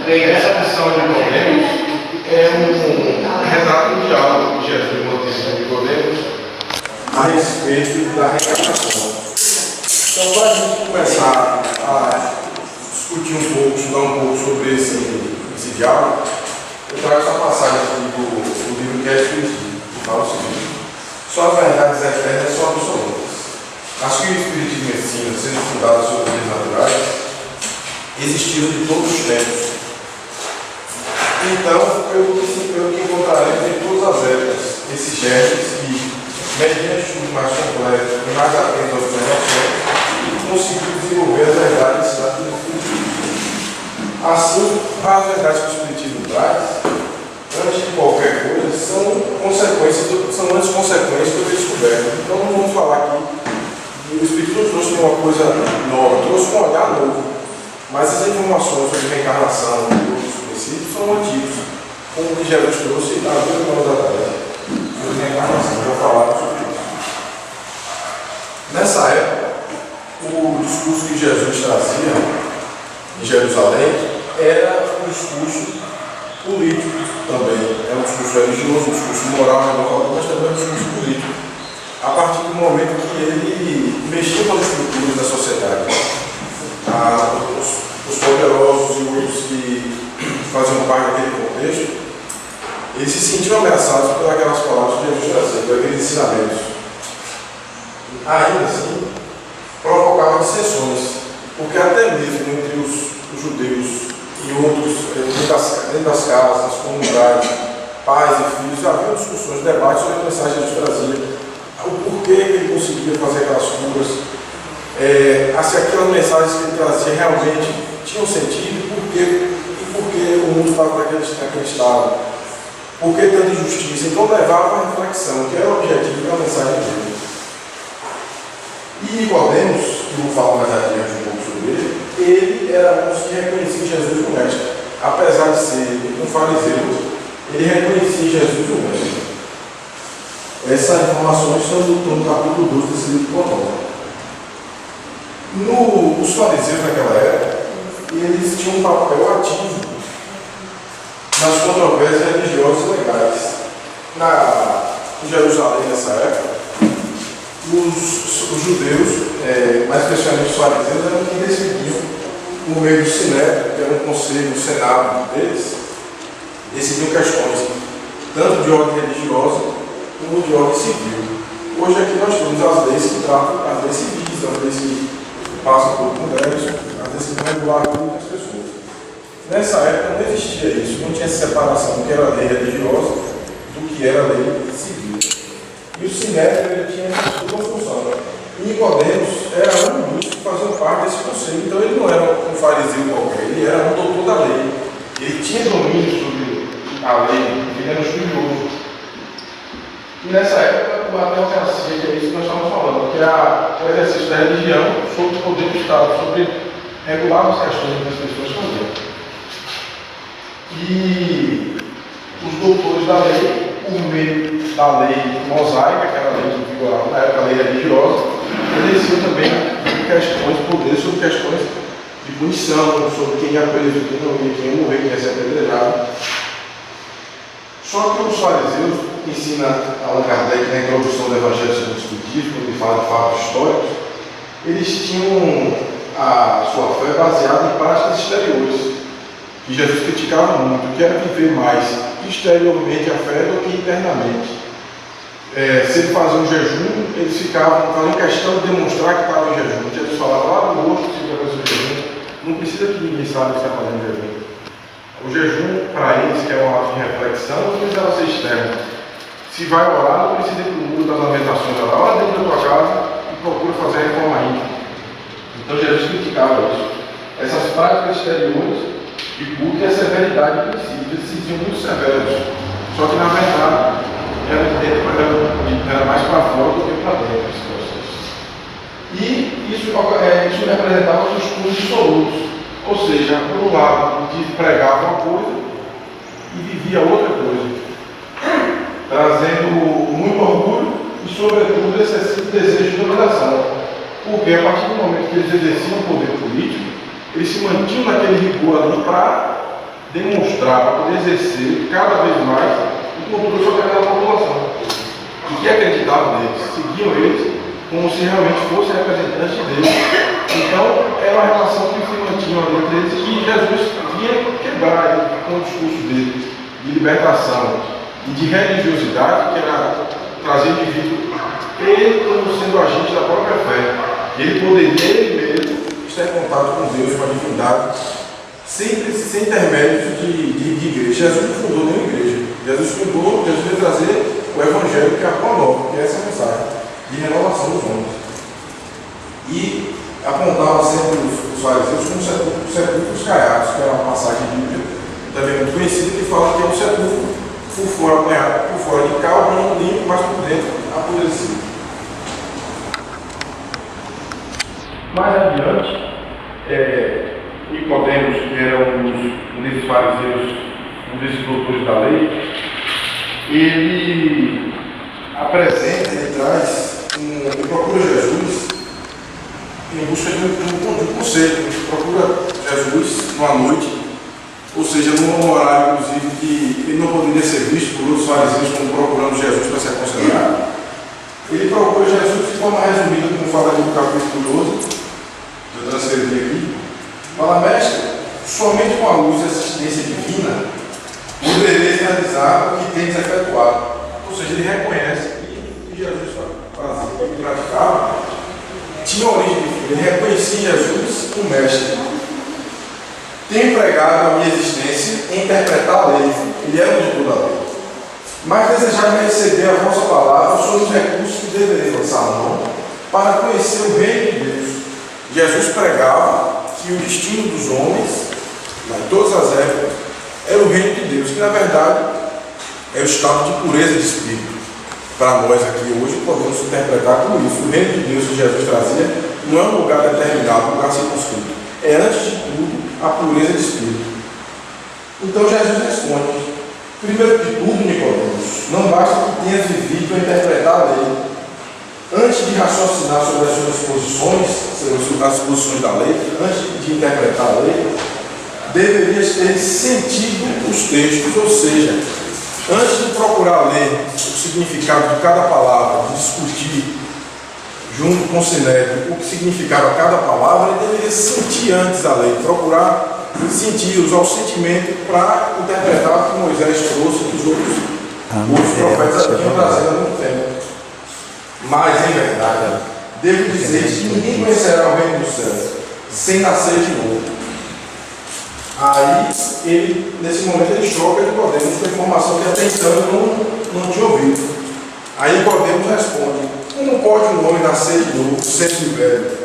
Essa lição de Nicodemos é um retrato do diálogo que Jesus manteve com Nicodemos a respeito da reencarnação. Então, para a gente começar a discutir um pouco, estudar um pouco sobre esse diálogo, eu trago essa passagem aqui do livro que é Espiritismo, que fala o seguinte: só as verdades eternas são absolutas. As que o Espiritismo ensina, sendo fundadas sobre leis naturais, existiram de todos os tempos. Então, eu que encontraremos em todas as épocas esses gestos que, mediante estudo mais completo e mais atento às observações, conseguiram desenvolver as verdades da filosofia. Assim, as verdades que o Espiritismo traz, antes de qualquer coisa, são antes consequências do que descoberto. Então, não vamos falar aqui que o Espiritismo trouxe uma coisa nova, trouxe um olhar novo, mas as informações sobre reencarnação e outros princípios são antigos, como o que Jesus trouxe há 2 mil anos atrás, sobre reencarnação. Já falaram sobre isso. Nessa época, o discurso que Jesus trazia em Jerusalém era um discurso político também. Era um discurso religioso, um discurso moral, mas também um discurso político. A partir do momento que ele mexia com as estruturas da sociedade. Os poderosos e outros que faziam parte daquele contexto, eles se sentiam ameaçados por aquelas palavras que Jesus trazia, por aqueles ensinamentos. Ainda assim, provocava dissensões, porque até mesmo entre os judeus e outros, dentro das casas, das comunidades, pais e filhos, havia discussões, debates sobre a mensagem que Jesus trazia, o porquê que ele conseguia fazer aquelas curas, se aquelas mensagens que ele trazia realmente tinham sentido, e por que o mundo estava naquele estado, por que tanta injustiça. Então levava a reflexão, que era o objetivo da mensagem dele. E Nicodemos, que eu vou falar mais adiante um pouco sobre ele era um que reconhecia Jesus como mestre. Apesar de ser um fariseu, ele reconhecia Jesus como mestre. Essas informações estão no capítulo 12 desse livro Pronome. Os fariseus naquela época, eles tinham um papel ativo nas controvérsias religiosas e legais. Em Jerusalém, nessa época, os judeus, mais especialmente os fariseus, eram quem decidiam, por meio do Sinédrio, que era um conselho, um senado deles, decidiam questões tanto de ordem religiosa como de ordem civil. Hoje aqui nós temos as leis que tratam as leis civis, as leis que passam pelo Congresso, as leis que vão regular a vida das pessoas. Nessa época não existia isso, não tinha essa separação do que era lei religiosa do que era lei civil. E o Sinédrio tinha uma função. E Nicodemos era um dos que faziam parte desse conselho. Então ele não era um fariseu qualquer, ele era um doutor da lei. Ele tinha domínio sobre a lei, ele era um estudioso. E nessa época, a teocracia, que é isso que nós estamos falando, que é o exercício da religião sobre o poder do Estado, sobre regular as questões que as pessoas faziam. E os doutores da lei, por meio da lei mosaica, que era a lei que vigorava na época, a lei religiosa, exerciam também poder sobre questões de punição, sobre quem ia preso, quem não ia, quem ia morrer, quem ia ser apedrejado. Só que os fariseus, que ensina Allan Kardec na introdução do Evangelho segundo o Espiritismo, quando ele fala de fatos históricos, eles tinham a sua fé baseada em práticas exteriores, que Jesus criticava muito, que era viver mais exteriormente a fé do que internamente. Se ele fazia um jejum, eles faziam questão de demonstrar que estava em jejum. Jesus falava lá no rosto, se vai fazer o jejum, não precisa que ninguém saiba que está fazendo jejum. O jejum, para eles, que é um ato de reflexão, não precisava ser externo. Se vai orar, não precisa ir para o muro das lamentações, orar dentro da tua casa e procura fazer a reforma íntima. Então Jesus criticava isso. Essas práticas exteriores de culto e a severidade de princípios, eles se diziam muito severos. Só que na verdade era mais para fora do que para dentro esse processo. E isso representava os costumes dissolutos. Ou seja, por um lado, pregava uma coisa e vivia outra coisa, trazendo muito orgulho e, sobretudo, excessivo desejo de dominação. Porque a partir do momento que eles exerciam o poder político, eles se mantinham naquele rigor ali para demonstrar, para poder exercer cada vez mais o controle sobre aquela população. E que acreditavam neles, seguiam eles como se realmente fossem representantes de Deus. Então, era uma relação que se mantinha entre eles e que Jesus vinha quebrar com o discurso dele de libertação e de religiosidade, que era trazer o indivíduo, ele como sendo agente da própria fé. Ele poderia, ele mesmo, estar em contato com Deus, com a divindade, sem intermédio de igreja. Jesus não fundou nenhuma igreja. Jesus veio trazer o Evangelho, que é a boa nova, que é essa mensagem de renovação dos homens. E apontava sempre os fariseus como sepulcros caiados, que era uma passagem bíblica também muito conhecida, que fala que é um sepulcro por fora apanhado, por fora de cal, branco, limpo, mas por dentro apodrecido. Mais adiante, Nicodemos, que era um desses fariseus, um desses doutores da lei, ele apresenta, ele traz, ele procura Jesus em busca de um conselho. Ele procura Jesus numa noite, ou seja, num horário, inclusive, que ele não poderia ser visto por outros fariseus como procurando Jesus para se aconselhar. Ele procura Jesus de forma resumida, como fala aqui no capítulo 12, eu transcrevi aqui. Fala, mestre, somente com a luz da assistência divina podereis realizar o que tens efetuado. Ou seja, ele reconhece que Jesus fazia, que praticava, tinha origem divina. Ele reconhecia Jesus como mestre. Tenho empregado a minha existência em interpretar a lei. Ele era o doutor da lei. Mas desejava receber a vossa palavra sobre os recursos que deveria lançar a mão para conhecer o reino de Deus. Jesus pregava que o destino dos homens, em todas as épocas, era o reino de Deus, que na verdade é o estado de pureza de espírito. Para nós aqui hoje podemos interpretar como isso. O reino de Deus que Jesus trazia não é um lugar determinado, um lugar circunscrito. É antes de tudo a pureza de espírito. Então Jesus responde: primeiro de tudo, Nicodemos, não basta que tenhas vivido a interpretar a lei. Antes de raciocinar sobre as suas posições, sobre as posições da lei, antes de interpretar a lei, deverias ter sentido os textos, ou seja, antes de procurar ler o significado de cada palavra, de discutir junto com o Sinédrio o que significava cada palavra, ele deveria sentir antes a lei, procurar sentir, usar o sentimento para interpretar o que Moisés trouxe, que os outros profetas tinham trazido há muito tempo. Mas, em verdade, devo dizer que ninguém conhecerá o reino dos céus sem nascer de novo. Aí, nesse momento, ele choca Nicodemos com a informação que até então ele não tinha ouvido. Aí Nicodemos responde: como pode um homem nascer de novo, sendo velho?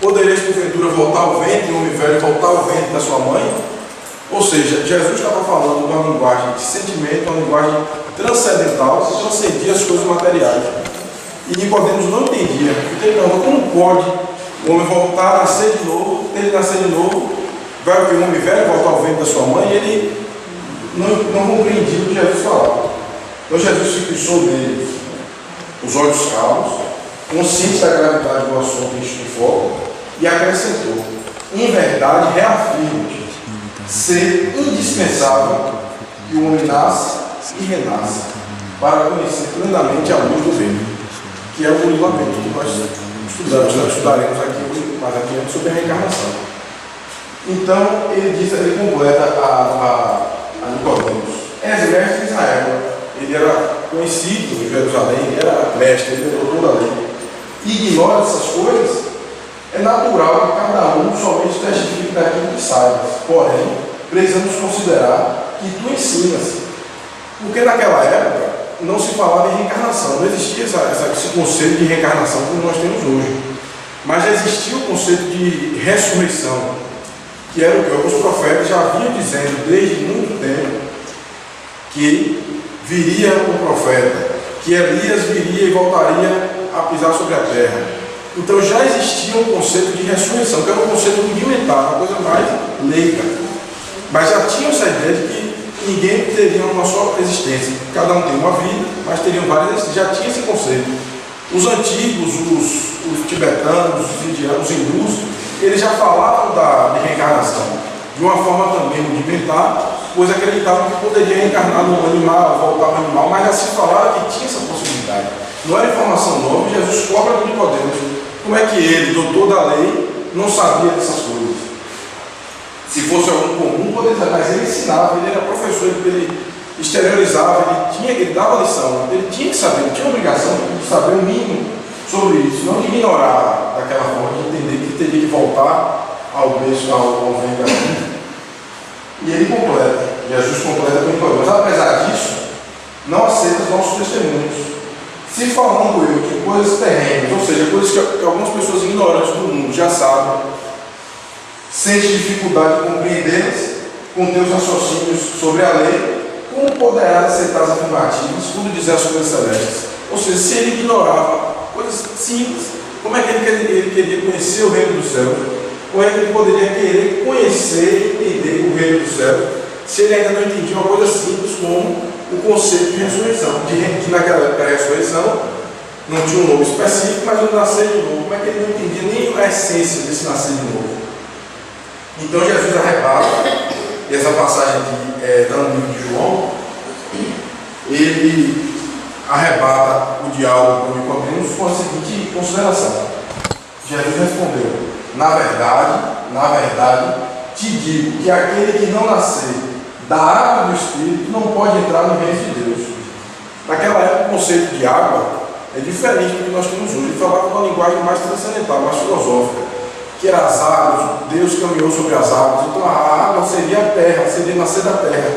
Podereis, porventura, voltar ao ventre, um homem velho, voltar ao ventre da sua mãe? Ou seja, Jesus estava falando de uma linguagem de sentimento, uma linguagem transcendental, que transcendia as coisas materiais. E Nicodemos não entendia. Então, como pode o homem voltar a nascer de novo? Ele nascer de novo, vai o que? O homem velho voltar ao ventre da sua mãe? E ele não compreendia o que Jesus falava. Então Jesus fixou nele os olhos calmos, consciente da gravidade do assunto em foco, e acrescentou: em verdade, reafirmo-te ser indispensável que o homem nasça e renasça para conhecer plenamente a luz do reino, que é o lamento que nós estudaremos aqui hoje, mais adiante, sobre a reencarnação. Então, ele completa a Nicodemos: és mestre de Israel. Ele era conhecido em Jerusalém, ele era mestre, ele era doutor da lei. Ignora essas coisas, é natural que cada um somente testifique daquilo que saiba. Porém, precisamos considerar que tu ensinas. Porque naquela época não se falava em reencarnação, não existia esse conceito de reencarnação como nós temos hoje. Mas já existia o conceito de ressurreição, que era o que os profetas já vinham dizendo desde muito tempo, que viria o profeta, que Elias viria e voltaria a pisar sobre a terra. Então já existia um conceito de ressurreição, que era um conceito rudimentar, uma coisa mais leiga. Mas já tinha essa ideia de que ninguém teria uma só existência. Cada um tem uma vida, mas teriam várias existências. Já tinha esse conceito. Os antigos, os tibetanos, os indianos, os hindus, eles já falavam de reencarnação de uma forma também rudimentar, pois acreditavam que poderia encarnar no animal, voltar ao animal, mas já se falava que tinha essa possibilidade. Não era informação nova. Jesus cobra de Nicodemos. Como é que ele, doutor da lei, não sabia dessas coisas? Se fosse algum comum, poderia dizer, mas ele ensinava, ele era professor, ele exteriorizava, ele dava lição, ele tinha que saber, ele tinha a obrigação de saber o mínimo sobre isso, não de ignorar daquela forma, de entender que teria que voltar ao berço, ao ventre da vida. E ele completa, Jesus completa com Nicodemos. Apesar disso, não aceita os nossos testemunhos. Se falando eu de coisas terrenas, ou seja, coisas que algumas pessoas ignorantes do mundo já sabem, sente dificuldade de compreendê-las com teus raciocínios sobre a lei, como poderá aceitar as afirmativas quando dizer as coisas celestes? Ou seja, se ele ignorava coisas simples, como é que ele queria conhecer o reino do céu? Como é que ele poderia querer conhecer e entender o reino do céu, se ele ainda não entendia uma coisa simples como o conceito de ressurreição? Que naquela época a ressurreição não tinha um nome específico, mas o nascer de novo. Como é que ele não entendia nem a essência desse nascer de novo? Então Jesus arrebata, e essa passagem aqui está no livro de João, ele arrebata o diálogo com Nicodemos com a seguinte consideração. Jesus respondeu: na verdade, te digo que aquele que não nascer da água do Espírito não pode entrar no reino de Deus. Naquela época, o conceito de água é diferente do que nós temos hoje. Ele falava com uma linguagem mais transcendental, mais filosófica, que era as águas, Deus caminhou sobre as águas. Então a água seria a terra, seria nascer da terra.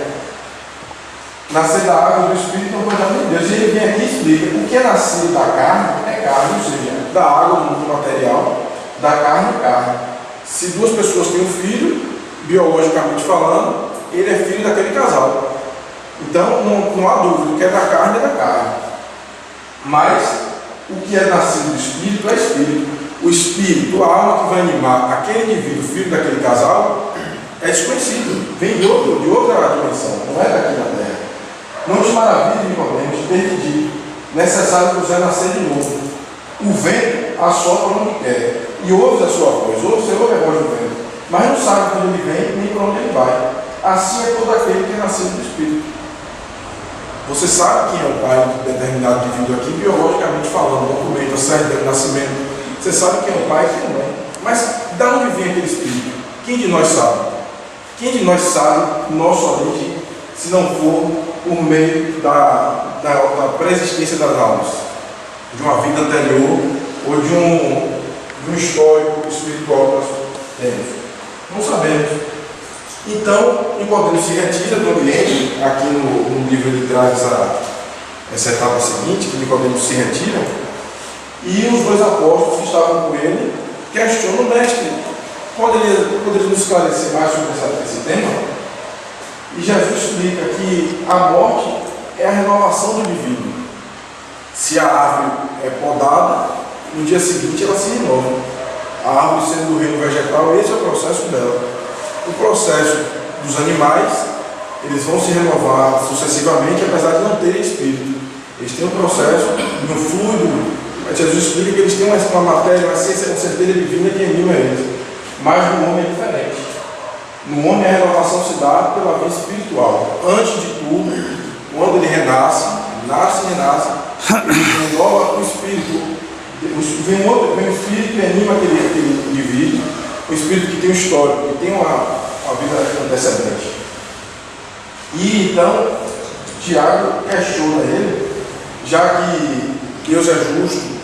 Nascer da água do Espírito não pode nascer de Deus. E ele vem aqui e explica: o que é nascer da carne é carne, ou seja, da água do mundo material, da carne é carne. Se duas pessoas têm um filho, biologicamente falando, ele é filho daquele casal. Então não há dúvida, o que é da carne é da carne. Mas o que é nascido do Espírito é Espírito. O Espírito, a alma que vai animar aquele indivíduo, filho daquele casal, é desconhecido, vem de outra dimensão, não é daqui na Terra. Não te maravilhe, Nicodemos, ter te dito: necessário que você nascer de novo. O vento assopra onde quer, e ouves a sua voz, você ouve a voz do vento, mas não sabe quando ele vem nem para onde ele vai. Assim é todo aquele que é nascido do Espírito. Você sabe quem é o pai de determinado indivíduo aqui, biologicamente falando, documento, a certidão de nascimento. Você sabe quem é o pai e quem não é. Mas de onde vem aquele Espírito? Quem de nós sabe? Quem de nós sabe nossa origem, se não for por meio da pré-existência das almas, de uma vida anterior ou de um histórico espiritual que nós temos? Não sabemos. Então, Nicodemos se retira do ambiente. Aqui no livro ele traz essa etapa seguinte, que Nicodemos se retira, e os dois apóstolos que estavam com ele questionam o mestre: poderia nos esclarecer mais sobre esse tema? E Jesus explica que a morte é a renovação do indivíduo. Se a árvore é podada, no dia seguinte ela se renova. A árvore sendo do reino vegetal, esse é o processo dela. O processo dos animais, eles vão se renovar sucessivamente, apesar de não terem espírito. Eles têm um processo, um fluido. Jesus explica que eles têm uma matéria, uma ciência, uma certeza divina que anima eles. Mas no homem é diferente. No homem a renovação se dá pela vida espiritual. Antes de tudo, quando ele renasce, nasce e renasce, ele renova o espírito. Vem o espírito que anima aquele indivíduo, o espírito que tem um histórico, que tem uma vida antecedente. E então, Tiago questiona ele, já que Deus é justo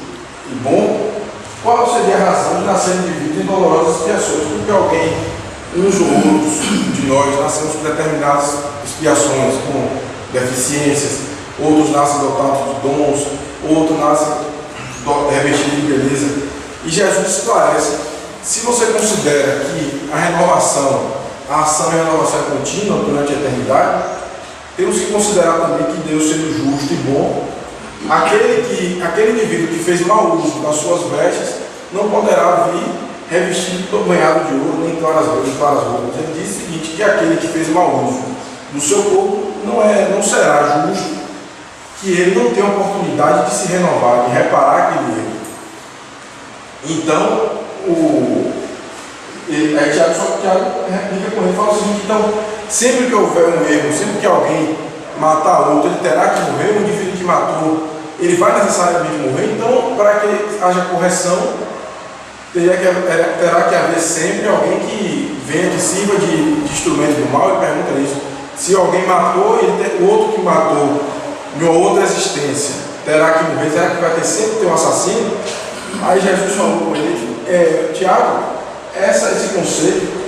e bom, qual seria a razão de nascer indivíduos em dolorosas expiações? Porque alguém, uns ou outros de nós, nascemos com determinadas expiações, com deficiências, outros nascem dotados de dons, outros nascem revestidos de beleza. E Jesus esclarece: se você considera que a renovação, a ação e a renovação é contínua durante a eternidade, temos que considerar também que Deus, sendo justo e bom, aquele indivíduo que fez mau uso das suas vestes não poderá vir revestido todo banhado de ouro, nem claras roupas. Ele diz o seguinte: que aquele que fez mau uso do seu corpo não será justo, que ele não tem a oportunidade de se renovar, de reparar aquele erro. Então, Aí Tiago replica com ele e fala o seguinte: então, sempre que houver um erro, sempre que alguém matar outro, ele terá que morrer. O indivíduo que matou, ele vai necessariamente morrer. Então, para que haja correção, terá que haver sempre alguém que venha de cima de instrumento do mal. Ele pergunta isso: se alguém matou, o outro que matou em uma outra existência terá que morrer, será que vai ter sempre um assassino? Aí Jesus falou com ele: Tiago, esse conceito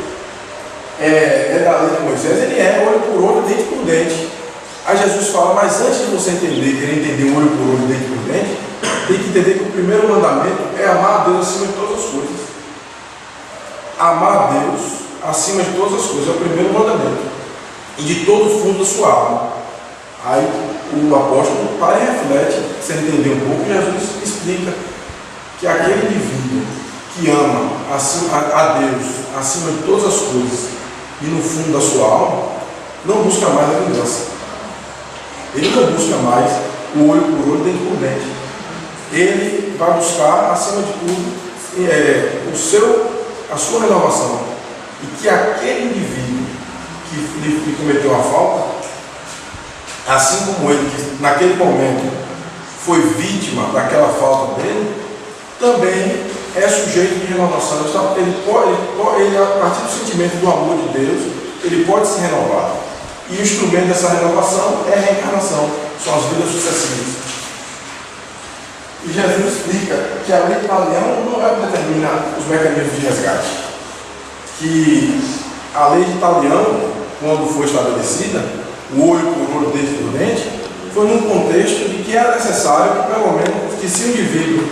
da lei de Moisés, ele é olho por olho, dente por dente. Aí Jesus fala: mas antes de você querer entender olho por olho, dente por dente, tem que entender que o primeiro mandamento é amar a Deus acima de todas as coisas. Amar a Deus acima de todas as coisas é o primeiro mandamento, e de todo o fundo da sua alma. Aí o apóstolo para e reflete, sem entender um pouco, Jesus explica que aquele indivíduo que ama a Deus acima de todas as coisas e no fundo da sua alma, não busca mais a vingança. Ele não busca mais o olho por olho, dente por dente. Ele vai buscar, acima de tudo, a sua renovação. E que aquele indivíduo que lhe cometeu a falta, assim como ele, que naquele momento foi vítima daquela falta dele, também é sujeito de renovação. Ele, a partir do sentimento do amor de Deus, ele pode se renovar. E o instrumento dessa renovação é a reencarnação, são as vidas sucessivas. E Jesus explica que a lei de Italião não é o que determina os mecanismos de resgate. Que a lei de Italião, quando foi estabelecida, o olho por olho, dente por dente, foi num contexto de que era necessário que, pelo menos, que se o indivíduo,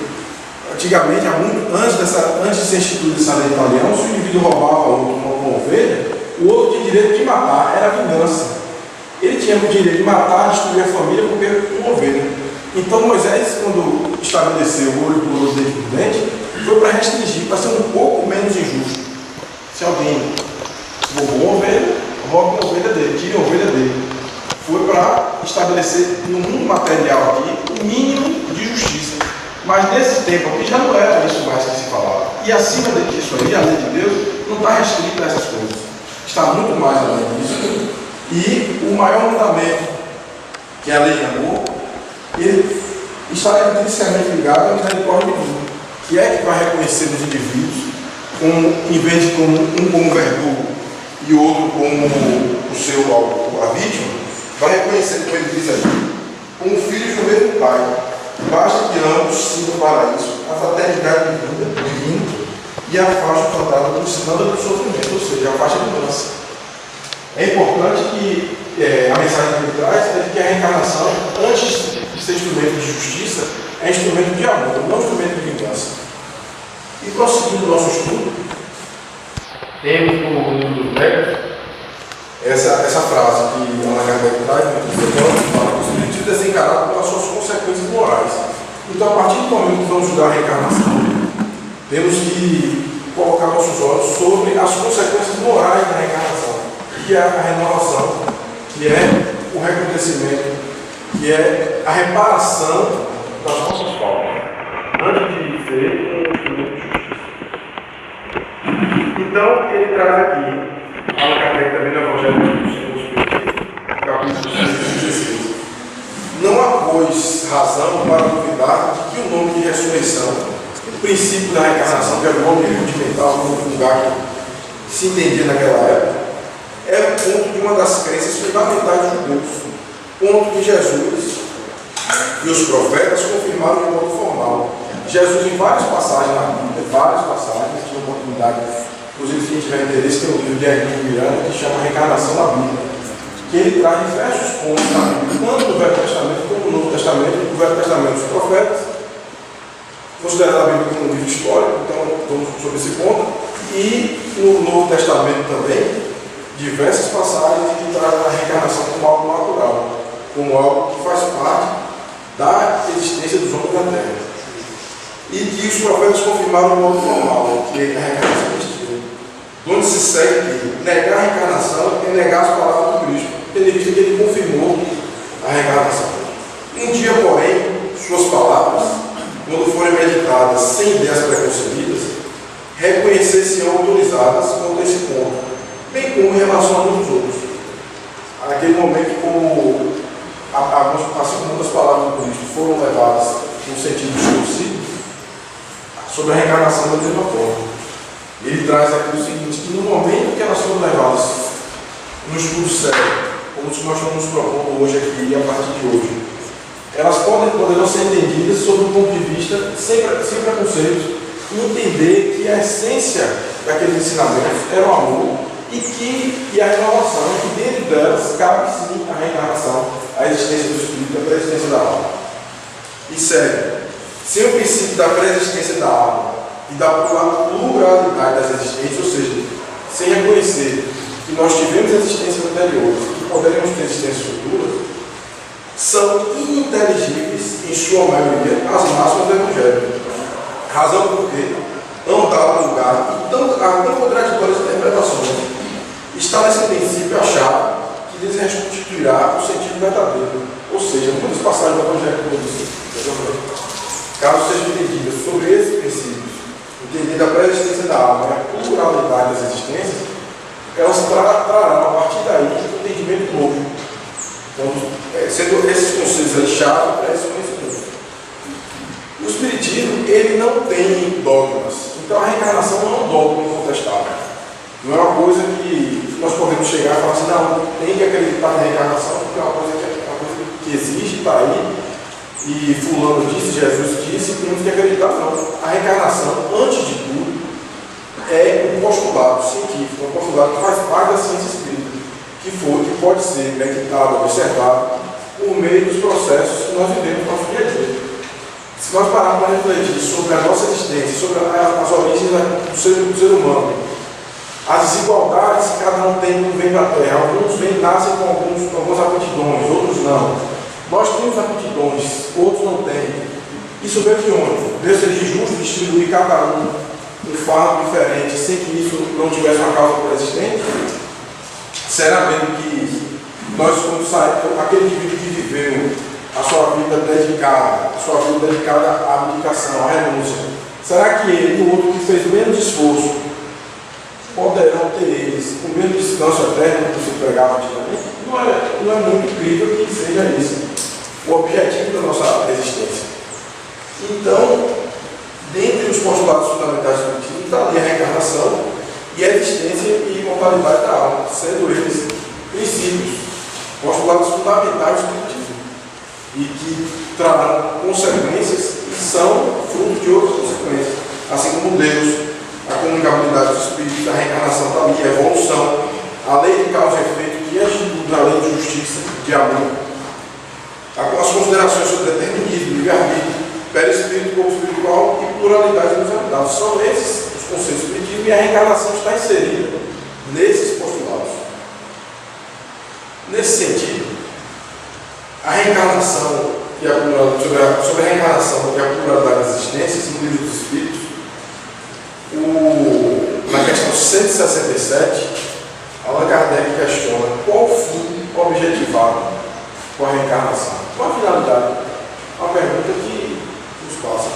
antigamente, antes de ser instituída essa lei de Italião, se o indivíduo roubava outro uma ovelha, o outro tinha direito de matar, era a vingança. Ele tinha o direito de matar, destruir a família, porque uma ovelha. Então Moisés, quando estabeleceu o olho por olho, dente por dente, foi para restringir, para ser um pouco menos injusto. Se alguém roubou uma ovelha, rouba uma ovelha dele, tire a ovelha dele. Foi para estabelecer no mundo material aqui o mínimo de justiça. Mas nesse tempo aqui já não era isso mais que se falava. E acima disso aí, a lei de Deus não está restrita a essas coisas. Está muito mais além disso. E o maior mandamento, que é a lei de amor, ele está intrinsecamente ligado à misericórdia divina, que é que vai reconhecer os indivíduos, em vez de um como verdugo e outro como a vítima, vai reconhecer, como ele diz aí, como filhos do mesmo pai. Basta que ambos sintam para isso a fraternidade divina e afaste o fantasma do escândalo do sofrimento, ou seja, afaste a vingança. É importante que a mensagem que ele traz é que a reencarnação, antes de ser instrumento de justiça, é instrumento de amor, não instrumento de vingança. E prosseguindo o nosso estudo, temos no livro dos Médios essa frase que Allan Kardec traz, que fala que o espiritismo é desencarado pelas suas consequências morais. Então, a partir do momento que vamos estudar a reencarnação, temos que colocar nossos olhos sobre as consequências morais da reencarnação, que é a renovação, que é o reconhecimento, que é a reparação das nossas faltas, antes de ser um instrumento de justiça. Então, ele traz aqui, Allan Kardec também no Evangelho segundo o Espiritismo, capítulo 16. Não há, pois, razão para duvidar de que o nome de ressurreição, o princípio da reencarnação, que era o nome rudimental, o nome vulgar que se entendia naquela época, é o ponto de uma das crenças fundamentais dos judeus, ponto que Jesus e os profetas confirmaram de modo formal. Jesus, em várias passagens na Bíblia, tive a oportunidade, inclusive, se tiver interesse, tem um livro de Hermínio Miranda que chama Reencarnação na Bíblia, que ele traz diversos pontos na Bíblia, tanto no Velho Testamento como no Novo Testamento. No Velho Testamento, os profetas, considerado a Bíblia como um livro histórico, então vamos sobre esse ponto, e no Novo Testamento também, diversas passagens que trazem a reencarnação como algo natural, como algo que faz parte da existência dos homens da Terra. E que os profetas confirmaram no modo formal, que a reencarnação existiu. Onde se segue que negar a reencarnação é negar as palavras do Cristo, tendo em vista que ele confirmou a reencarnação. Um dia, porém, suas palavras, quando forem meditadas sem ideias preconcebidas, reconhecer-se autorizadas quanto a esse ponto, bem como em relação a muitos outros. Naquele momento, como as palavras do Cristo foram levadas no sentido discursivo, sobre a reencarnação da mesma forma. Ele traz aqui o seguinte, que no momento que elas foram levadas no estudo sério, como nós estamos nos propondo hoje aqui e a partir de hoje, elas poderão ser entendidas sob um ponto de vista sem preconceitos e entender que a essência daqueles ensinamentos era o amor e a renovação, e que dentro delas cabe sim a reencarnação, a existência do espírito, a pré-existência da alma. E sério, sem o princípio da pré-existência da alma e da pluralidade das existências, ou seja, sem reconhecer que nós tivemos existências anteriores e que poderemos ter existências futuras, são ininteligíveis, em sua maioria, as máximas do Evangelho. Razão porque não dá lugar a tão contraditórias interpretações. Está nesse princípio a chave que lhes restituirá o sentido verdadeiro. Ou seja, muitas passagens do Evangelho, como eu disse, caso sejam entendidas sobre esses princípios, entendendo a pré-existência da alma e a pluralidade das existências, elas trarão a partir daí um entendimento novo. Então, sendo esses conceitos aí chave para esse conhecimento. O Espiritismo, ele não tem dogmas. Então, a reencarnação não é um dogma incontestável. Não é uma coisa que nós podemos chegar e falar assim, não, tem que acreditar na reencarnação, porque é uma coisa que existe, está aí, e fulano disse, Jesus disse, e temos que acreditar, não. A reencarnação, antes de tudo, é um postulado científico, um postulado que faz parte da ciência espírita, que pode ser meditado, observado, por meio dos processos que nós vivemos no nosso dia a dia. Se nós pararmos para refletir sobre a nossa existência, sobre as origens do ser humano, as desigualdades que cada um tem quando vem da Terra, alguns nascem com algumas aptidões, outros não. Nós temos aptidões, outros não têm. Isso veio de onde? Deus seria justo distribuir cada um fardo diferente, sem que isso não tivesse uma causa pré-existente? Será mesmo que nós, quando saímos, aquele indivíduo que viveu a sua vida dedicada à abdicação, à renúncia, será que ele e o outro que fez menos esforço poderão ter eles o mesmo descanso eterno que se pregava antigamente? Não é muito incrível que seja isso o objetivo da nossa existência. Então, dentre os postulados fundamentais do Espiritismo, está ali a reencarnação e a existência e imortalidade da alma, sendo eles princípios, postulados fundamentais do Espiritismo, e que trarão consequências que são fruto de outras consequências, assim como Deus, a comunicabilidade dos espíritos, a reencarnação está ali, a evolução, a lei de causa e efeito, que é instituída a lei de justiça, de amor, as considerações sobre determinismo, livre-arbítrio, perispírito como espiritual e pluralidade dos realidades. São esses os conceitos do Espiritismo e a reencarnação está inserida nesses postulados. Nesse sentido, a reencarnação e a pluralidade, sobre a reencarnação e a pluralidade das existências no livro dos Espíritos, na questão 167, Allan Kardec questiona qual o fim objetivado com a reencarnação. Qual a finalidade? Uma pergunta que nos passa.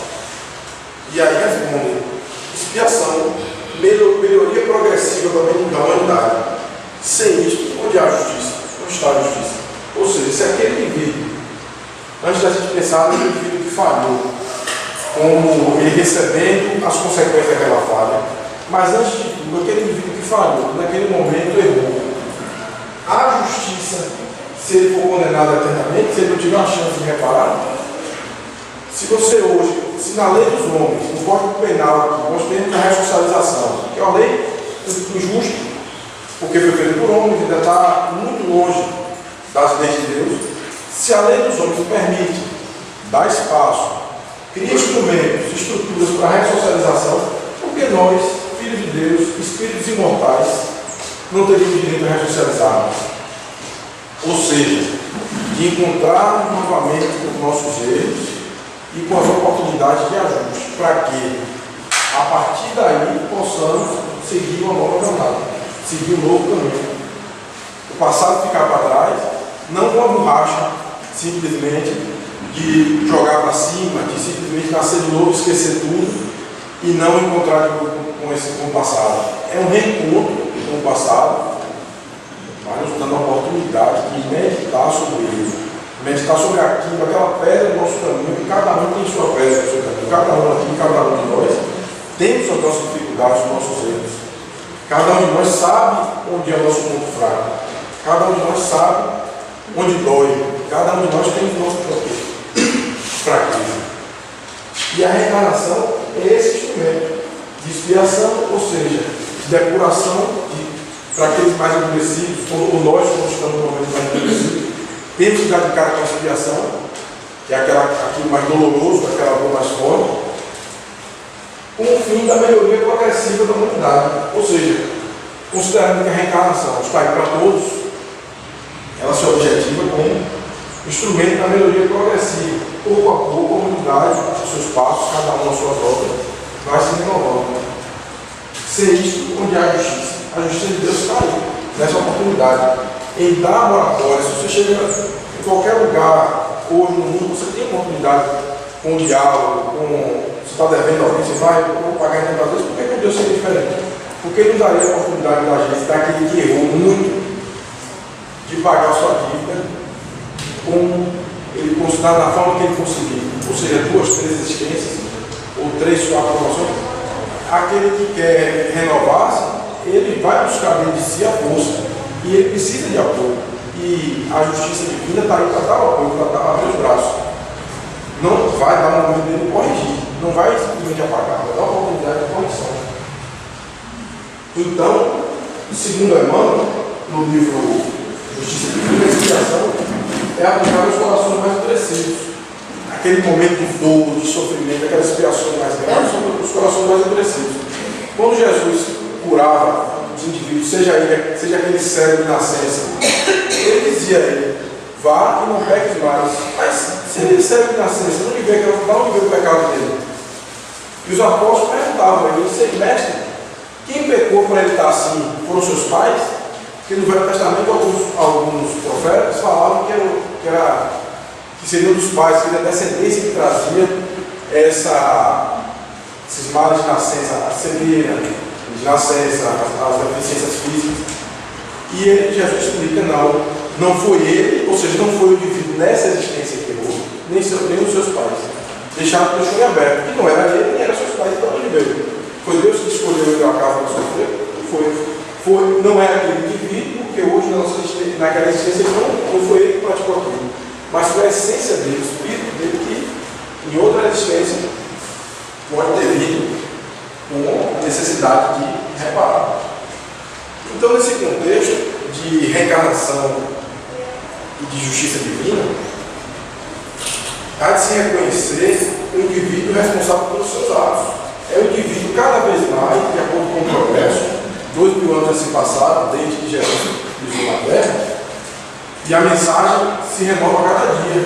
E aí responde: expiação, melhoria progressiva da humanidade. Sem isto, onde há justiça? Onde está a justiça? Ou seja, se aquele indivíduo, antes da gente pensar no indivíduo que falhou, como ele recebendo as consequências daquela falha, mas antes de tudo, aquele indivíduo que falhou, naquele momento errou. A justiça, se ele for condenado eternamente, se ele não tiver uma chance de reparar, se você hoje, se na lei dos homens, no Código Penal aqui, nós temos a ressocialização, que é uma lei do justo, porque foi feito por homens, ainda está muito longe das leis de Deus. Se a lei dos homens permite, dá espaço, cria instrumentos, estruturas para a ressocialização, porque nós, filhos de Deus, espíritos imortais, não teríamos direito a ressocializarmos. Ou seja, de encontrarmos novamente com os nossos erros e com as oportunidades de ajuste, para que, a partir daí, possamos seguir uma nova jornada, seguir um novo caminho. O passado ficar para trás, não com a borracha, simplesmente, de jogar para cima, de simplesmente nascer de novo, esquecer tudo e não encontrar com com o passado. É um reencontro com o passado, mas nos dando a oportunidade de meditar sobre ele. Meditar sobre aquilo, aquela pedra do nosso caminho, que cada um tem sua pedra do seu caminho. Cada um aqui, cada um de nós, temos as nossas dificuldades, os nossos erros. Cada um de nós sabe onde é o nosso ponto fraco. Cada um de nós sabe onde dói. Cada um de nós tem o nosso próprio fraqueza. E a reencarnação é esse instrumento de expiação, ou seja, de depuração para aqueles mais endurecidos, ou nós, quando estamos no momento mais endurecidos, temos que dar de cara com a expiação, que é aquilo mais doloroso, aquela dor mais forte, com o fim da melhoria progressiva da humanidade. Ou seja, considerando que a reencarnação está aí para todos, ela se objetiva como instrumento da melhoria progressiva. Pouco a pouco, a humanidade, os seus passos, cada um nas suas obras, vai se renovando. Ser isto onde há justiça. A justiça de Deus está aí, nessa oportunidade. Em dar moratória, se você chega em qualquer lugar, hoje no mundo, você tem oportunidade com o diálogo, você está devendo alguém, você vai, eu vou pagar em nome de Deus, por que Deus seria diferente? Porque Ele nos daria a oportunidade da gente, daquele que errou muito, de pagar a sua dívida, como ele considerar da forma que ele conseguiu, ou seja, 2, 3 existências, ou 3, 4 promoções. Aquele que quer renovar-se, ele vai buscar dentro de si a força, e ele precisa de apoio. E a justiça divina está aí para dar o apoio, para abrir os braços. Não vai dar o momento dele corrigir, não vai simplesmente apagar, vai dar uma oportunidade de correção. Então, segundo Emmanuel, no livro Justiça Divina, a expiação é aplicar os corações mais endurecidos. Aquele momento de dor, de sofrimento, aquelas expiações mais graves, são os corações mais endurecidos. Quando Jesus curava os indivíduos, seja aquele cego de nascença, ele dizia a ele: vá e não peques mais. Mas se ele cego de nascença, não vê o pecado dele. E os apóstolos perguntavam a ele: mestre, quem pecou para ele estar assim? Foram seus pais? Porque no Velho Testamento alguns profetas falavam que seriam dos pais, que seria a descendência que trazia esses males de nascença, a cegueira de nascença, as deficiências físicas. E Jesus explica: não foi ele, ou seja, não foi o indivíduo nessa existência que errou, nem os seus pais. Deixaram o testemunho aberto, que não era ele, nem eram seus pais, então ele veio. Foi Deus que escolheu ele a casa para sofrer? Não era aquele indivíduo, porque hoje naquela existência não foi ele que praticou aquilo. Mas foi a essência dele, o espírito dele, que em outra existência pode ter vindo com a necessidade de reparar. Então, nesse contexto de reencarnação e de justiça divina, há de se reconhecer o indivíduo responsável pelos seus atos. É o indivíduo cada vez mais, de acordo com o progresso, 2000 anos já se passaram, desde que Jesus pisou na terra, e a mensagem se renova a cada dia,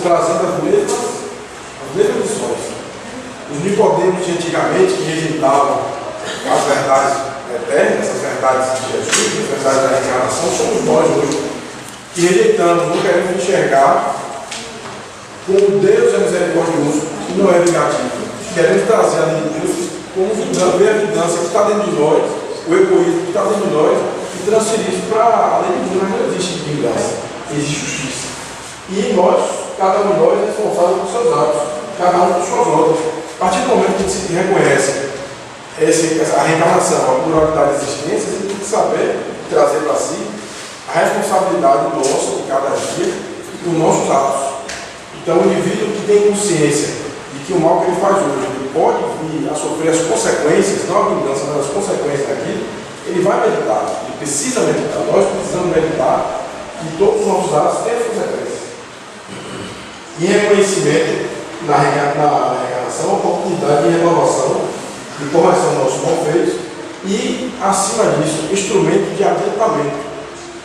trazendo as mesmas lições. Os Nicodemos de antigamente, que rejeitavam as verdades eternas, as verdades de Jesus, as verdades da reencarnação, somos nós hoje, que rejeitamos, não queremos enxergar como Deus é misericordioso e não é vingativo. Queremos trazer a lei de Deus como ver a vingança que está dentro de nós, o egoísmo que está dentro de nós, e transferir isso para a lei de Deus. Mas não existe vingança, existe justiça. E nós, cada um de nós, é responsável por seus atos, cada um por suas obras. A partir do momento que se reconhece a reencarnação, a pluralidade de existências, ele tem que saber trazer para si a responsabilidade nossa de cada dia dos nossos atos. Então, o indivíduo que tem consciência de que o mal que ele faz hoje ele pode vir a sofrer as consequências, não a vingança, mas as consequências daquilo, ele vai meditar, ele precisa meditar. Nós precisamos meditar que todos os nossos atos têm as consequências. Em reconhecimento na reencarnação, a oportunidade de renovação, de correção dos nossos malfeitos e, acima disso, instrumento de adiantamento.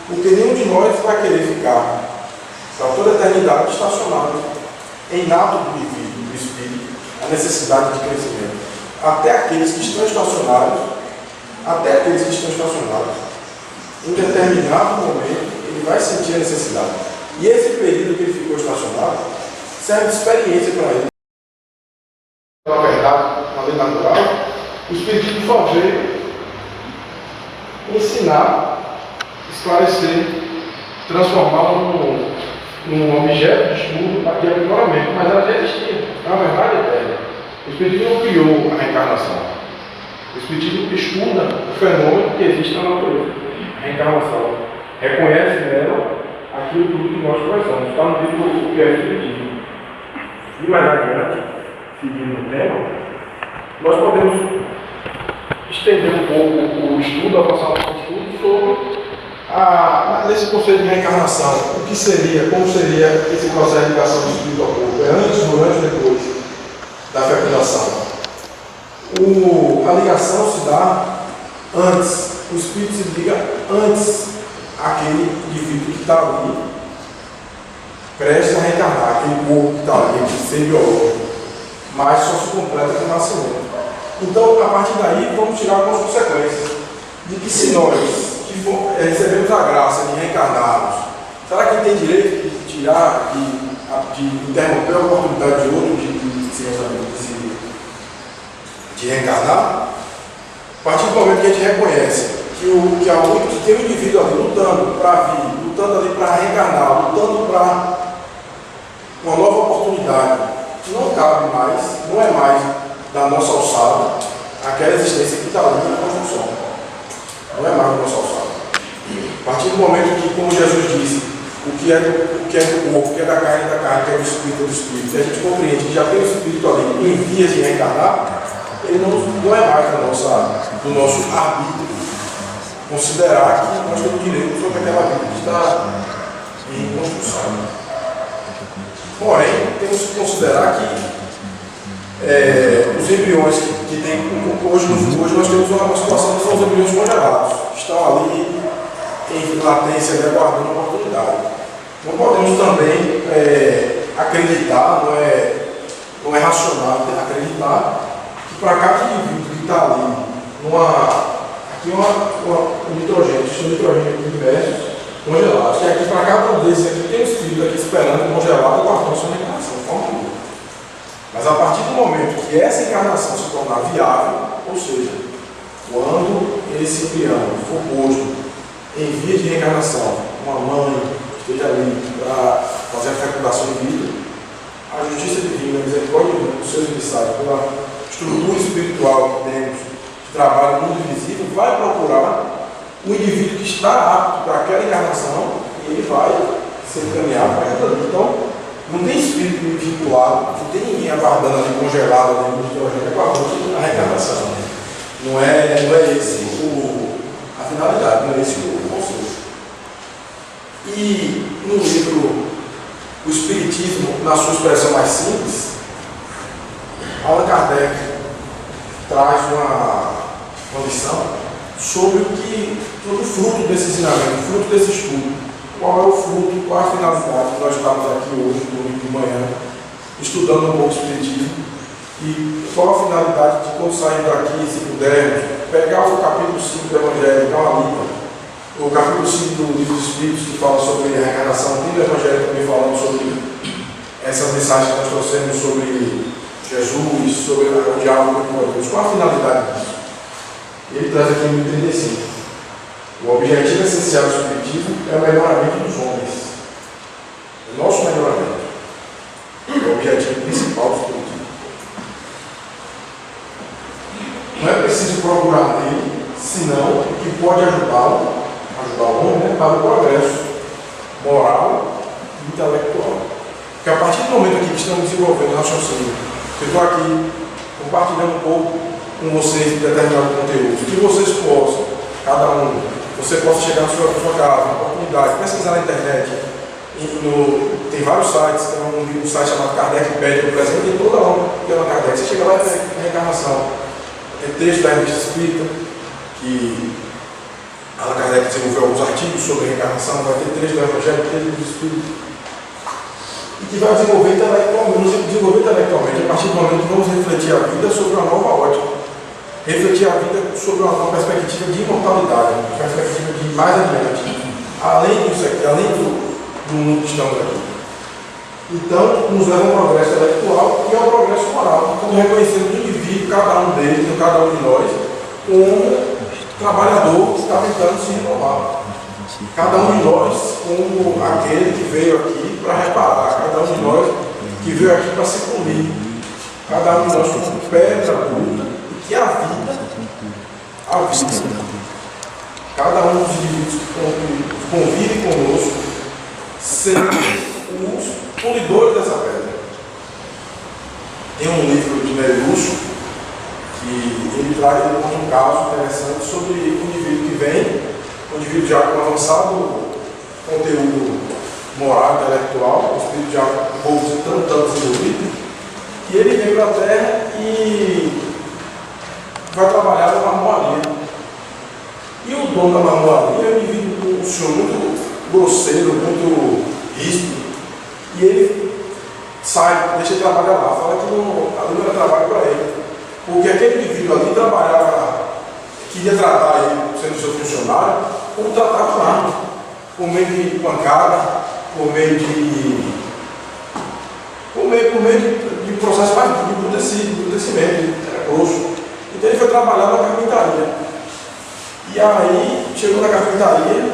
Porque nenhum de nós vai querer ficar para toda a eternidade estacionado em nada do indivíduo, do espírito, a necessidade de crescimento. Até aqueles que estão estacionados, em determinado momento, ele vai sentir a necessidade. E esse período que ele ficou estacionado serve de experiência para ele. Na verdade, na lei natural, O Espiritismo só veio ensinar, esclarecer, transformar num objeto de estudo aquele aprimoramento, mas ela já existia, é uma verdade eterna. O Espiritismo não criou a reencarnação. O Espiritismo estuda o fenômeno que existe na natureza, a reencarnação. Reconhece nela aquilo tudo que nós conhecemos. Está no livro do que é o Espiritismo. E mais adiante, seguindo o tema, nós podemos estender um pouco o estudo, avançar um pouco o estudo sobre nesse conceito de reencarnação. O que seria, como seria esse processo de ligação do espírito ao corpo? É antes, durante e depois da fecundação. A ligação se dá antes, o espírito se liga antes àquele indivíduo que está ali, prestes a reencarnar, aquele corpo que está ali, aquele ser biológico, mas só se completa com o nascimento. Então, a partir daí, vamos tirar algumas consequências de que se nós recebemos a graça de reencarnarmos, será que tem direito de tirar, de interromper a oportunidade de outro de reencarnar? A partir do momento que a gente reconhece que tem um indivíduo ali lutando para vir, lutando ali para reencarnar, lutando para uma nova oportunidade, que não cabe mais, não é mais da nossa alçada, aquela existência que está ali na construção. Não é mais da nossa alçada. A partir do momento que, como Jesus disse, o que é do corpo, o que é da carne, o que é do espírito, e a gente compreende que já tem o espírito ali em vias de reencarnar, ele não é mais do nosso arbítrio considerar que nós temos direito sobre aquela vida que está em construção. Porém, temos que considerar que os embriões que tem hoje nós temos uma situação que são os embriões congelados, que estão ali em latência e aguardando a oportunidade. Não podemos também acreditar, não é racional acreditar que para cada indivíduo que está ali, aqui um nitrogênio diversos, congelados, que aqui para cada um desses aqui tem um espírito aqui esperando, congelado, aguardando a sua reencarnação, de forma alguma. Mas a partir do momento que essa encarnação se tornar viável, ou seja, quando esse embrião for posto em via de reencarnação, uma mãe esteja ali para fazer a fecundação in vitro, a justiça divina, a misericórdia dos seus emissários, pela estrutura espiritual que temos, que trabalha no mundo invisível, vai procurar o indivíduo que está apto para aquela encarnação e ele vai ser encaminhado para aquilo ali. Então, não tem espírito vinculado, não tem ninguém aguardando ali congelado dentro do nitrogênio, aguardando a reencarnação. Não é esse a finalidade, não é esse o conceito. E no livro O Espiritismo, na sua expressão mais simples, Allan Kardec traz uma lição sobre o fruto desse ensinamento, o fruto desse estudo. Qual é o fruto, qual é a finalidade? Nós estamos aqui hoje, domingo de manhã, estudando um pouco o Espiritismo. E qual a finalidade de, quando sair daqui, se pudermos, pegar o capítulo 5 do Evangelho, dar uma lida. O capítulo 5 do Livro dos Espíritos, que fala sobre a reencarnação, tem o Evangelho também falando sobre essas mensagens que nós trouxemos sobre Jesus, sobre o diálogo com Deus. Qual a finalidade disso? Ele traz aqui no 35. O objetivo essencial do Espiritismo é o melhoramento dos homens. O nosso melhoramento. É o objetivo principal do Espiritismo. Não é preciso procurar nele, senão o que pode ajudar o homem, para o progresso moral e intelectual. Porque a partir do momento aqui que estamos desenvolvendo o raciocínio, eu estou aqui compartilhando um pouco com vocês de determinado conteúdo, que vocês possam, cada um, você possa chegar na sua casa, uma oportunidade, pesquisar na internet, tem vários sites, tem um site chamado Kardecpedia, por exemplo, tem toda a obra que é uma Kardec, você chega lá e tem a reencarnação, tem texto da Revista Espírita, que Allan Kardec desenvolveu alguns artigos sobre a reencarnação, vai ter trecho do Evangelho, trecho do Espírito, e que vai desenvolver intelectualmente, a partir do momento que vamos refletir a vida sobre uma nova ótica, refletir a vida sobre uma perspectiva de imortalidade, uma perspectiva de mais adiante, além disso aqui, além do mundo que estamos aqui. Então, nos leva a um progresso intelectual e ao progresso moral, quando reconhecemos o indivíduo indivíduo, cada um deles, cada um de nós, como trabalhador que está tentando se renovar. Cada um de nós como aquele que veio aqui para reparar, cada um de nós que veio aqui para se polir, cada um de nós como pedra bruta, e que a vida, cada um dos indivíduos que convive conosco, serão os polidores dessa pedra. Tem um livro de Nélio Lúcio que ele conta um caso interessante sobre um indivíduo que vem, um indivíduo já com avançado conteúdo moral, intelectual, um espírito já tanto desenvolvido, e ele vem para a Terra e vai trabalhar na marmoraria. E o dono da marmoraria é um indivíduo, um senhor muito grosseiro, muito ríspido, e ele sai, deixa ele trabalhar lá, fala que ali não era trabalho para ele, porque aquele indivíduo ali trabalhava, queria tratar ele, sendo seu funcionário, como tratava o arma, por meio de pancada, por meio de processo mais de embrutecimento, era grosso. Então ele foi trabalhar na carpintaria. E aí chegou na carpintaria,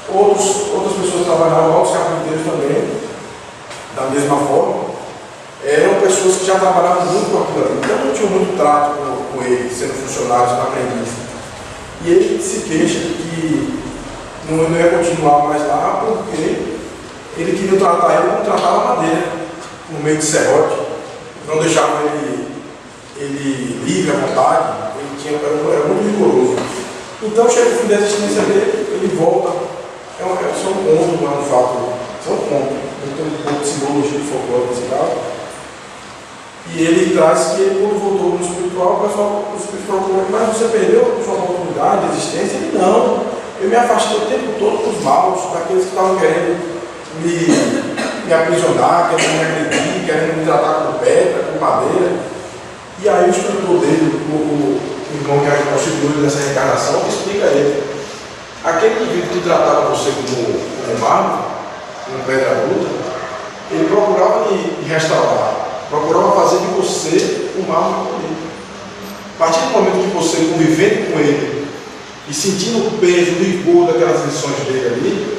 outras pessoas trabalhavam, outros carpinteiros também, da mesma forma, eram pessoas que já trabalhavam muito com aquilo ali, então não tinham muito trato com ele, sendo funcionários na aprendiz. E ele se queixa que não ia continuar mais lá porque ele queria tratar ele como tratava a madeira, no meio de serrote, não deixava ele livre à vontade, era muito rigoroso. Então chega o fim da existência dele, ele volta, isso é um conto, não é um fato, isso é um conto, tem um pouco de simbologia de folclore nesse caso. E ele traz que ele, quando voltou no espiritual, o pessoal do espiritual falou: mas você perdeu a sua oportunidade de existência? Ele: não, eu me afastei o tempo todo dos maus, daqueles que estavam querendo me aprisionar, querendo me agredir, querendo me tratar com pedra, com madeira. E aí o instrutor dele, o irmão que é o auxiliador dessa reencarnação, explica a ele: aquele indivíduo que tratava você como mármore, como pedra bruta, ele procurava lhe restaurar, procurava fazer de você um mármore bonito. A partir do momento que você, convivendo com ele e sentindo o peso, o rigor daquelas lições dele ali,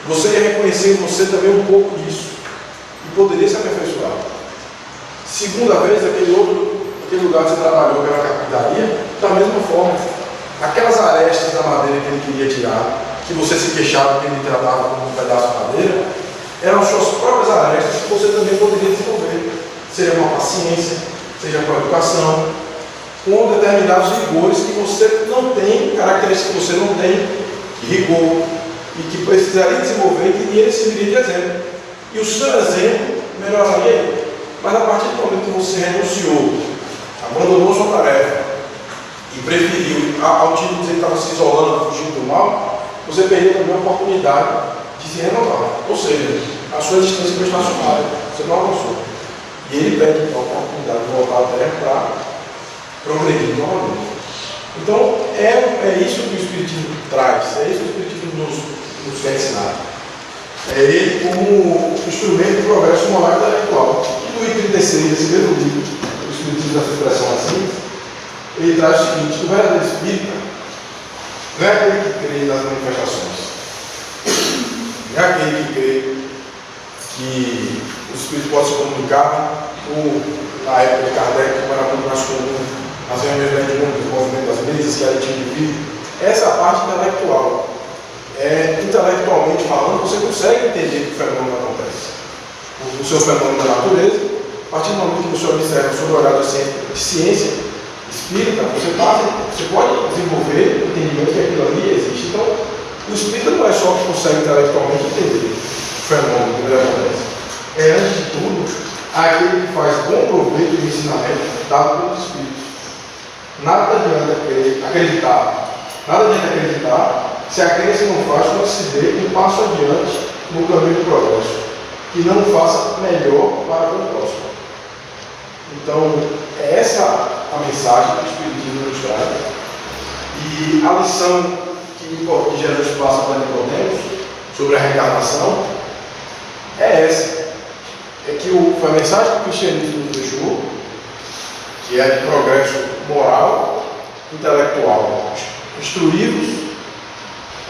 você ia reconhecer em você também um pouco disso e poderia se aperfeiçoar. Segunda vez, aquele lugar que você trabalhou, que era a carpintaria, da mesma forma, aquelas arestas da madeira que ele queria tirar, que você se queixava que ele tratava como um pedaço de madeira, eram suas próprias arestas que você também poderia desenvolver, seja com a paciência, seja com a educação, com determinados rigores que você não tem, características que você não tem, rigor, e que precisaria desenvolver, e que ele serviria de exemplo. E o seu exemplo melhoraria ele. Mas a partir do momento que você renunciou, abandonou sua tarefa e preferiu, ao título de dizer que estava se isolando, fugindo do mal, você perdeu também a oportunidade de se renovar. Ou seja, a sua existência foi estacionária, você não avançou. E ele pede então a oportunidade de voltar à Terra para progredir novamente. Então, é isso que o Espiritismo traz, é isso que o Espiritismo nos quer ensinar. É ele como instrumento de progresso moral e intelectual. E no item 36 desse mesmo livro, o Espiritismo dessa expressão assim, ele traz o seguinte: o verdadeiro espírita não é aquele que crê nas manifestações, não é aquele que crê que o espírito pode se comunicar, ou na época de Kardec, como era muito mais comum, as reuniões mediúnicas, o movimento das mesas, que era indivíduo. Essa é a parte intelectual. Intelectualmente falando, você consegue entender que o fenômeno acontece. O seu fenômeno da natureza, a partir do momento que você observa sobre o olhar de ciência espírita, você pode desenvolver o entendimento que aquilo ali existe. Então, o espírita não é só que consegue intelectualmente entender o fenômeno que acontece. É, antes de tudo, aquele que faz bom proveito do ensinamento dado pelos espíritos. Nada adianta acreditar se a crença não faz com que se dê um passo adiante no caminho do progresso, que não faça melhor para o próximo. Então, é essa a mensagem que o Espiritismo nos traz. E a lição que Jesus passa para Nicodemos sobre a reencarnação é essa. É que foi a mensagem que o cristianismo nos deixou, que é de progresso moral, intelectual, instruí-vos,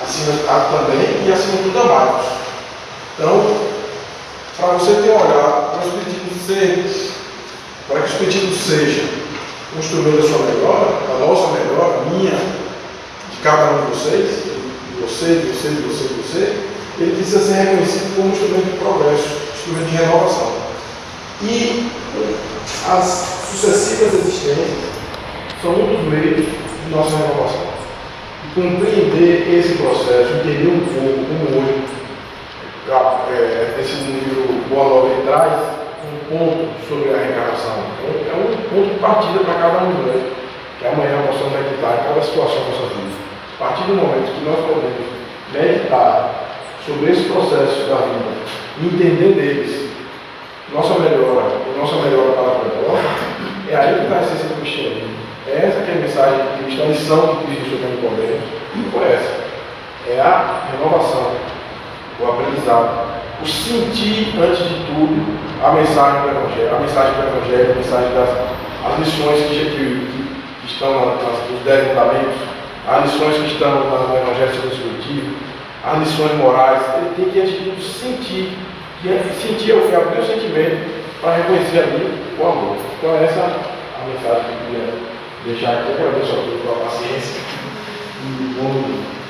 acima de tudo também, e acima de tudo amados. Então, para você ter um olhar, para que o Espiritismo seja um instrumento da sua melhora, da nossa melhora, minha, de cada um de vocês, de você, ele precisa ser reconhecido como um instrumento de progresso, instrumento de renovação. E as sucessivas existências são um dos meios de nossa renovação. E compreender esse processo, entender um pouco como hoje, esse livro Boa Nova, ele traz um ponto sobre a reencarnação. É um ponto de partida para cada um de nós, que amanhã possamos meditar em cada situação da nossa vida. A partir do momento que nós podemos meditar sobre esse processo da vida, entender deles, nossa melhora para a melhor, é aí que está a essência do cristianismo. É essa que é a mensagem de Cristo, a lição que Cristo tem no poder, por essa. É a renovação, o aprendizado, o sentir, antes de tudo, a mensagem do Evangelho, a mensagem das lições que estão nos 10 mandamentos, as lições que estão no Evangelho sobre o Espiritismo, as lições morais. Ele tem que, antes de tudo, sentir é o que abrir o sentimento para reconhecer ali o amor. Então essa é a mensagem que eu queria deixar aqui. Eu agradeço a todos pela paciência e bom dia.